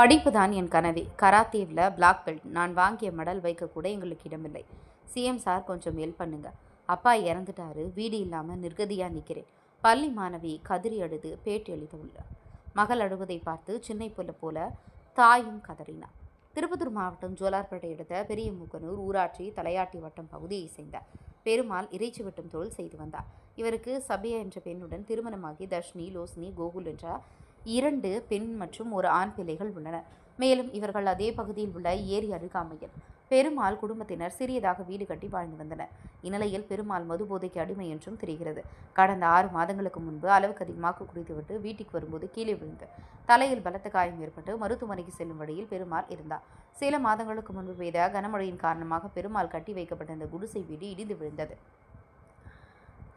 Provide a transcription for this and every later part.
படிப்பு தான் என் கனவே. கராத்தேவில் பிளாக் பெல்ட். நான் வாங்கிய மெடல் வைக்க கூட எங்களுக்கு இடமில்லை. சிஎம் சார் கொஞ்சம் ஹெல்ப் பண்ணுங்க. அப்பா இறந்துட்டாரு. வீடு இல்லாமல் நிர்கதியாக நிற்கிறேன். பள்ளி மாணவி கதறி அழுது பேட்டி அளித்துள்ளார். மகள் அழுவதை பார்த்து சின்னை புல்ல போல தாயும் கதறினார். திருப்பத்தூர் மாவட்டம் ஜோலார்பேட்டை அடுத்த பெரிய மூக்கனூர் ஊராட்சி தலையாட்டி வட்டம் பகுதியை சேர்ந்த பெருமாள் இறைச்சி வெட்டும் தொழில் செய்து வந்தார். இவருக்கு சபியா என்ற பெண்ணுடன் திருமணமாகி தர்ஷினி, லோசினி, கோகுல் என்ற 2 பெண் மற்றும் ஒரு ஆண் பிள்ளைகள் உள்ளனர். மேலும் இவர்கள் அதே பகுதியில் உள்ள ஏரி அருகாமையில் பெருமாள் குடும்பத்தினர் சிறியதாக வீடு கட்டி வாழ்ந்து வந்தனர். இந்நிலையில் பெருமாள் மதுபோதைக்கு அடிமை என்றும் தெரிகிறது. கடந்த 6 மாதங்களுக்கு முன்பு அளவுக்கு அதிகமாக குடித்துவிட்டு வீட்டுக்கு வரும்போது கீழே விழுந்து தலையில் பலத்த காயம் ஏற்பட்டு மருத்துவமனைக்கு செல்லும் வழியில் பெருமாள் இருந்தார். சில மாதங்களுக்கு முன்பு பெய்த கனமழையின் காரணமாக பெருமாள் கட்டி வைக்கப்பட்ட இந்த குடிசை வீடு இடிந்து விழுந்தது.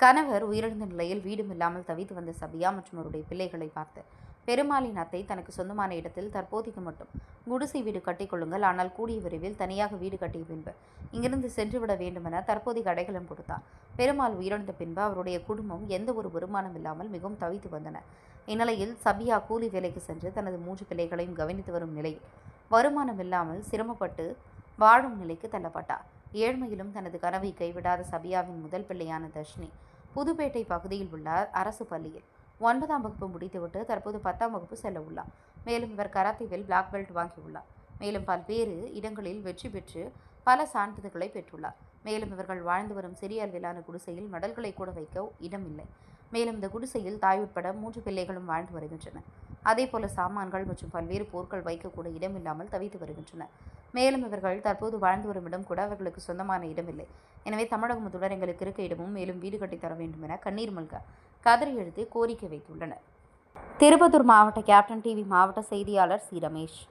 கணவர் உயிரிழந்த நிலையில் வீடும் இல்லாமல் தவித்து வந்த சபியா மற்றும் அவருடைய பிள்ளைகளை பார்த்து பெருமாளின் அத்தை தனக்கு சொந்தமான இடத்தில் தற்போதைக்கு மட்டும் குடிசை வீடு கட்டிக்கொள்ளுங்கள், ஆனால் கூடிய விரைவில் தனியாக வீடு கட்டிய பின்பு இங்கிருந்து சென்றுவிட வேண்டுமென தற்போதைக்கு அடைக்கலம் கொடுத்தார். பெருமாள் உயிரிழந்த பின்பு அவருடைய குடும்பம் எந்த ஒரு வருமானம் இல்லாமல் மிகவும் தவித்து வந்தனர். இந்நிலையில் சபியா கூலி வேலைக்கு சென்று தனது 3 பிள்ளைகளையும் கவனித்து வரும் நிலையில் வருமானம் இல்லாமல் சிரமப்பட்டு வாழும் நிலைக்கு தள்ளப்பட்டார். ஏழ்மையிலும் தனது கனவை கைவிடாத சபியாவின் முதல் பிள்ளையான தர்ஷினி புதுப்பேட்டை பகுதியில் உள்ள அரசு பள்ளியில் 9ஆம் வகுப்பு முடித்துவிட்டு தற்போது 10ஆம் வகுப்பு செல்ல உள்ளார். மேலும் இவர் கராத்தேவில் பிளாக் பெல்ட் வாங்கியுள்ளார். மேலும் பல்வேறு இடங்களில் வெற்றி பெற்று பல சான்றிதழ்களை பெற்றுள்ளார். மேலும் இவர்கள் வாழ்ந்து வரும் சிறிய அளவிலான குடிசையில் மெடல்களை கூட வைக்க இடமில்லை. மேலும் இந்த குடிசையில் தாய் உட்பட 3 பிள்ளைகளும் வாழ்ந்து வருகின்றனர். அதேபோல சாமான்கள் மற்றும் பல்வேறு பொருட்கள் வைக்கக்கூட இடமில்லாமல் தவித்து வருகின்றனர். மேலும் இவர்கள் தற்போது வாழ்ந்து வரும் இடம் கூட அவர்களுக்கு சொந்தமான இடமில்லை. எனவே தமிழகம் முதல்வர் எங்களுக்கு இருக்க இடமும் மேலும் வீடு கட்டித்தர வேண்டும் என கண்ணீர் மல்க கதறி எழுதி கோரிக்கை வைத்துள்ளனர். திருப்பத்தூர் மாவட்ட கேப்டன் டிவி மாவட்ட செய்தியாளர் சி. ரமேஷ்.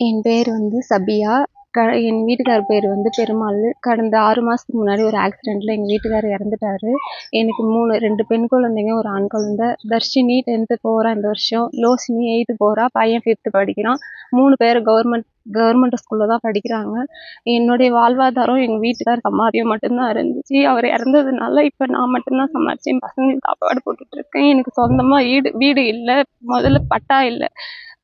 என் பேர் சபியா. என் வீட்டுக்கார் பேர் பெருமாள். கடந்த 6 மாதத்துக்கு முன்னாடி ஒரு ஆக்சிடெண்ட்டில் எங்கள் வீட்டுக்கார் இறந்துட்டார். எனக்கு 2 பெண் குழந்தைங்க, ஒரு ஆண் குழந்தை. தர்ஷினி 10th போகிறா இந்த வருஷம். லோசினி 8th போகிறா. பையன் 5th படிக்கிறான். 3 பேர் கவர்மெண்ட் ஸ்கூலில் தான் படிக்கிறாங்க. என்னுடைய வாழ்வாதாரம் எங்கள் வீட்டுக்கார் சம்பாத்தியம் மட்டும்தான் இருந்துச்சு. அவர் இறந்ததுனால இப்போ நான் மட்டும்தான் சம்பாதிச்சேன். பசங்களுக்கு சாப்பாடு போட்டுட்ருக்கேன். எனக்கு சொந்தமாக வீடு இல்லை. முதல்ல பட்டா இல்லை.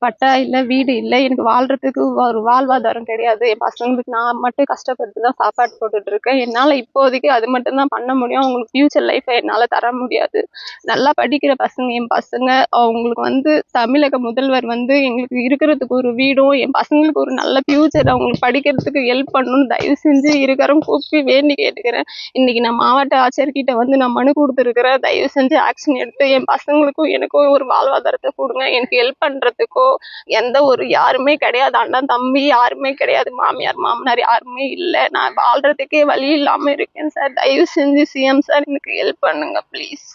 பட்டா இல்லை, வீடு இல்லை, எனக்கு வாழ்றதுக்கு ஒரு வாழ்வாதாரம் கிடையாது. என் பசங்களுக்கு நான் மட்டும் கஷ்டப்பட்டு தான் சாப்பாடு போட்டுட்டு இருக்கேன். என்னால் இப்போதைக்கு அது மட்டும்தான் பண்ண முடியும். அவங்களுக்கு ஃப்யூச்சர் லைஃப்பை என்னால் தர முடியாது. நல்லா படிக்கிற பசங்க என் பசங்க. அவங்களுக்கு தமிழக முதல்வர் எங்களுக்கு இருக்கிறதுக்கு ஒரு வீடும், என் பசங்களுக்கு ஒரு நல்ல ஃப்யூச்சர், அவங்களுக்கு படிக்கிறதுக்கு ஹெல்ப் பண்ணணும்னு தயவு செஞ்சு இருக்கிறவங்க கூப்பி வேண்டி கேட்டுக்கிறேன். இன்னைக்கு நான் மாவட்ட ஆட்சியர்கிட்ட நான் மனு கொடுத்துருக்கிறேன். தயவு செஞ்சு ஆக்ஷன் எடுத்து என் பசங்களுக்கும் எனக்கும் ஒரு வாழ்வாதாரத்தை கொடுங்க. எனக்கு ஹெல்ப் பண்ணுறதுக்கோ எந்த ஒரு யாருமே கிடையாது. அண்ணன் தம்பி யாருமே கிடையாது. மாமியார் மாமனார் யாருமே இல்லை. நான் வாழ்றதுக்கே வழி இல்லாமல் இருக்கேன் சார். தயவு செஞ்சு சிஎம் சார் எனக்கு ஹெல்ப் பண்ணுங்க ப்ளீஸ்.